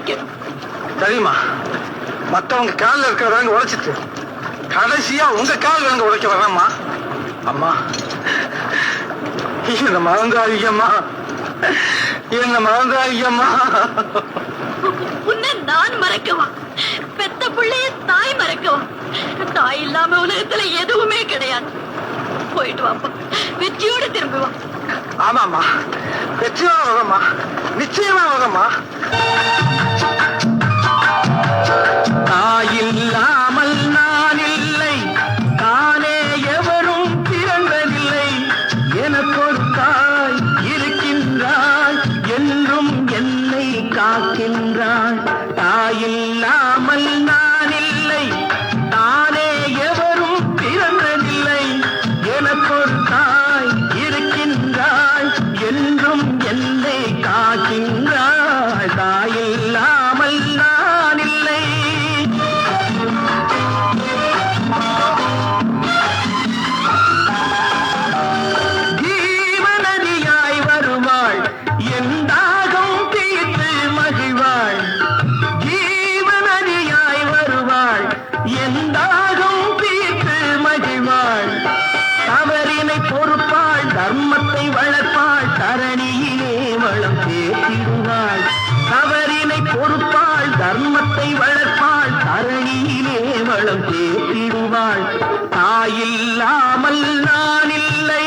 உடைக்கணும். தெரியுமா, மத்தவங்க காலில் இருக்கிறவங்க உடைச்சிட்டு கடைசியா உங்க கால் வாங்க உடைக்க வரேம்மா. அம்மா என்ன மறந்தாரியம்மா, என்ன மறந்தாரியம்மா. உன்னை நான் மறக்கவா? பெத்த பிள்ளைய தாய் மறக்கவா? தாய் இல்லாம உலகத்துல எதுவுமே கிடையாது. போயிட்டு வாப்பா, வெற்றியோட திரும்புவா. ஆமாம்மா, வெற்றியோட வரம்மா, நிச்சயமா வரம்மா. தாயில்லாமல் நான் இல்லை, தானே எவரும் பிறந்ததில்லை. எனக்கொரு தாய் இருக்கின்றாள், என்றும் என்னை காக்கின்றாள். தாயில்லாமல் நான் இல்லை, தானே எவரும் பிறந்ததில்லை. எனக்கொரு தாய் இருக்கின்றாள், என்றும் என்னை காக்கின்றாள். தாயில்லாமல் நான் இல்லை. ஜீவநதியாய் வருவாள், என் தாகம் தீர்த்து மகிழ்வாள். ஜீவநதியாய் வருவாள், என் தாகம் தீர்த்து மகிழ்வாள். தவறினை பொறுப்பாள், தர்மத்தை வளர்ப்பாள், தரணியிலே வளம் சேர்த்திடுவாள். தவறினை பொறுப்பாள், தர்மத்தை வளர்ப்பாள், தரணியிலே வளம் சேர்த்திடுவாள். தாயில்லாமல் நான் இல்லை.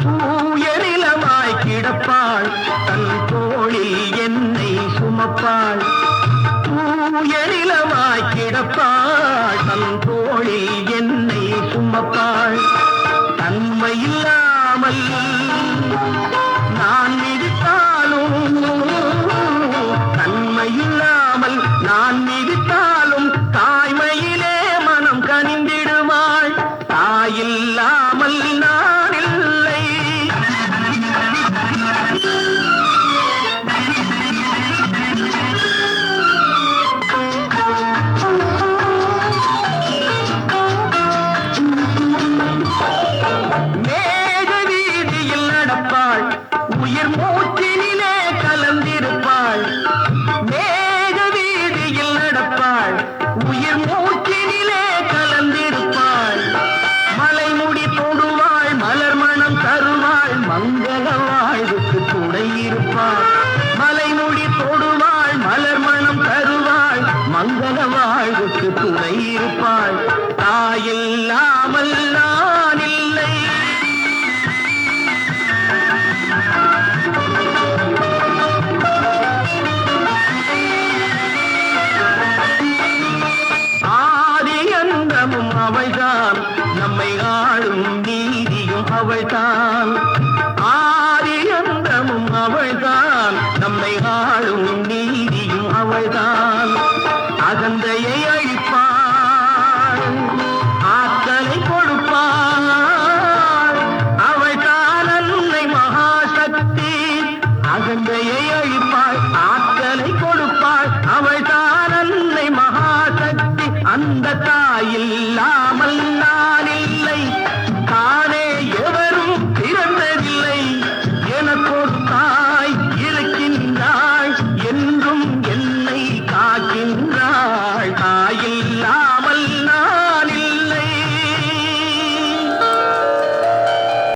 தூயநிலமாய் கிடப்பாள், தன் தோளில் என்னை சுமப்பாள். தூயநிலமாய் கிடப்பாள், தன் தோளில் என்னை சுமப்பாள். தன்மையில்லாமல் நான் மிதித்தாலும், தன்மையில்லாமல் நான் மிதித்தாலும் தாய்மையிலே மனம் கனிந்திடுவாள். தாயில்லாமல் நான் இல்லை. மேக வீதியில் நடப்பாள், உயிர் மூச்சினிலே கலந்திருப்பாள். மேக வீதியில் நடப்பாள், உயிர் மூச்சினிலே கலந்திருப்பாள். மலைமுடி தொடுவாள், மலர் மணம் தருவாள், மங்கள வாழ்வுக்கு துணை இருப்பாள். மலைமுடி தொடுவாள், மலர் மணம் தருவாள், மங்கள வாழ்வுக்கு துணை இருப்பாள். தாயில்லாமல் நான் இல்லை. ஆதி அந்தமும் அவள்தான், நம்மை ஆளும் நீதியும் அவள்தான். ஆதி அந்தமும் அவள்தான், நம்மை ஆளும் நீதியும் அவள்தான். அகந்தையை அழிப்பாள், ஆற்றலை கொடுப்பாள். அவள்தான் அன்னை மகாசக்தி. அகந்தையை அழிப்பாள், ஆற்றலை கொடுப்பாள். அவள்தான் அன்னை மகாசக்தி. அந்த தாயில்